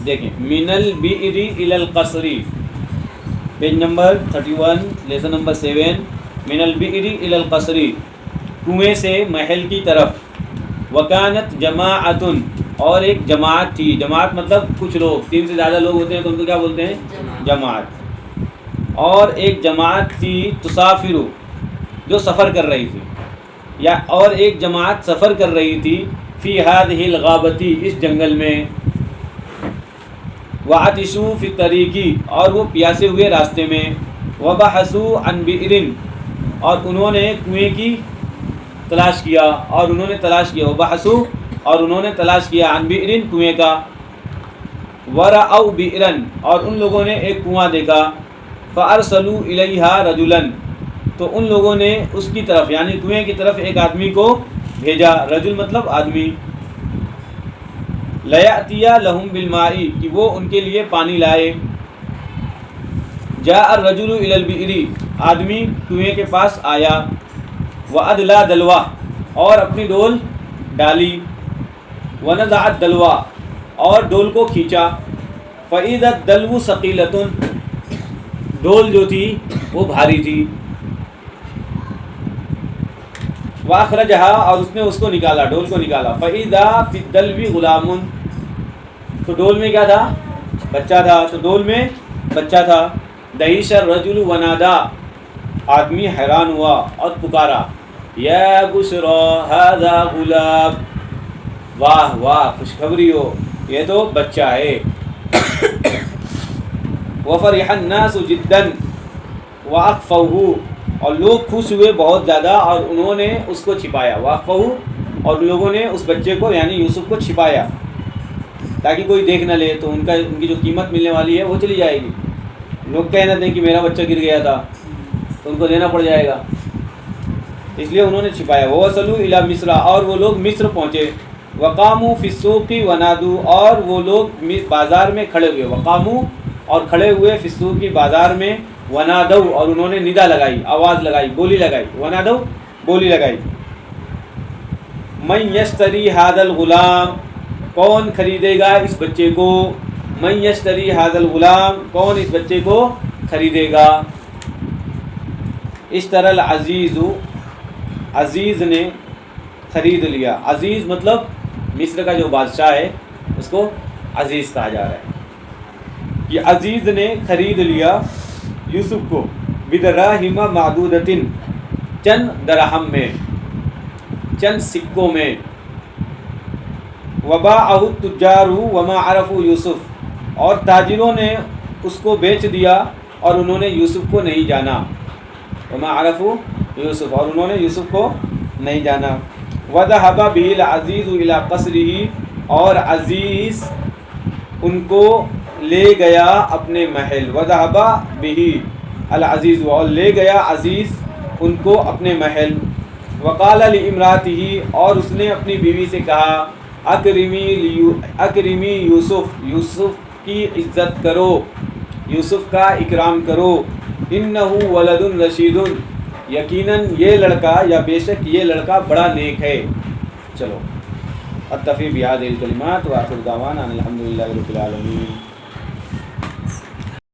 دیکھیں من البئر الی القصر، پیج نمبر 31 لیسن نمبر 7، من البئر الی القصر، کنویں سے محل کی طرف، وکانت جماعت، اور ایک جماعت تھی، جماعت مطلب کچھ لوگ، 3 سے زیادہ لوگ ہوتے ہیں تو ان کو کیا بولتے ہیں؟ جماعت، اور ایک جماعت تھی تسافر، جو سفر کر رہی تھی، یا اور ایک جماعت سفر کر رہی تھی، فی ہذہ الغابۃ، اس جنگل میں، وعطشوا فی الطریق، اور وہ پیاسے ہوئے راستے میں، وبحثوا عن بئر، اور انہوں نے کنویں کی تلاش کیا، اور انہوں نے تلاش کیا، وبحثوا، اور انہوں نے تلاش کیا، عن بئر، کنویں کا، ورأوا بئرا، اور ان لوگوں نے ایک کنواں دیکھا، فارسلوا الیہا رجلا، تو ان لوگوں نے اس کی طرف یعنی کنویں کی طرف ایک آدمی کو بھیجا، رجل مطلب آدمی، لیأتی لہم بالماء، کہ وہ ان کے لیے پانی لائے، جاء الرجل الی البئر، آدمی کنویں کے پاس آیا، وادلی دلوہ، اور اپنی ڈول ڈالی، ونزع الدلوہ، اور ڈول کو کھینچا، فاذا الدلو ثقیلۃ، ڈول جو تھی وہ بھاری تھی، واخرجہا، اور اس نے اس کو نکالا، ڈول کو نکالا، فاذا فی الدلو غلام، تو ڈول میں کیا تھا؟ بچہ تھا، تو ڈول میں بچہ تھا، دہیش الرجل ونادا، آدمی حیران ہوا اور پکارا، یا بشرا ھذا غلام، واہ واہ خوشخبری ہو، یہ تو بچہ ہے، وفرح الناس جدا واخفوه، اور لوگ خوش ہوئے بہت زیادہ اور انہوں نے اس کو چھپایا، واخفوه، اور لوگوں نے اس بچے کو یعنی یوسف کو چھپایا تاکہ کوئی دیکھ نہ لے، تو ان کی جو قیمت ملنے والی ہے وہ چلی جائے گی، لوگ کہہ نہ دیں کہ میرا بچہ گر گیا تھا تو ان کو دینا پڑ جائے گا، اس لیے انہوں نے چھپایا، ووصلوا الی مصر، اور وہ لوگ مصر پہنچے، وقاموا فی السوق ونادوا، اور وہ لوگ بازار میں کھڑے ہوئے، وقاموا، اور کھڑے ہوئے، فی السوق بازار میں، ونادوا، اور انہوں نے ندا لگائی، آواز لگائی، بولی لگائی، ونادوا بولی لگائی، من یشتری ھذا الغلام، کون خریدے گا اس بچے کو، من یشتری ھذا الغلام، کون اس بچے کو خریدے گا، اشتری العزیز، عزیز نے خرید لیا، عزیز مطلب مصر کا جو بادشاہ ہے اس کو عزیز کہا جا رہا ہے، کہ عزیز نے خرید لیا یوسف کو، بدراہم معدودۃ، چند درہم میں، چند سکوں میں، وباعہ التجار وما عرفوا یوسف، اور تاجروں نے اس کو بیچ دیا اور انہوں نے یوسف کو نہیں جانا، وما عرفوا یوسف، اور انہوں نے یوسف کو نہیں جانا، وذهب به العزیز الى قصره، اور عزیز ان کو لے گیا اپنے محل، وذهب به العزیز، اور لے گیا عزیز ان کو اپنے محل، وقال لامراته، اور اس نے اپنی بیوی سے کہا، اکرمی یوسف، یوسف کی عزت کرو، یوسف کا اکرام کرو، انہ ولد رشید، یقیناً یہ لڑکا یا بے شک یہ لڑکا بڑا نیک ہے۔ چلو اکتفی بہذه الکلمات وآخر دعوانا ان الحمد للہ رب العالمین۔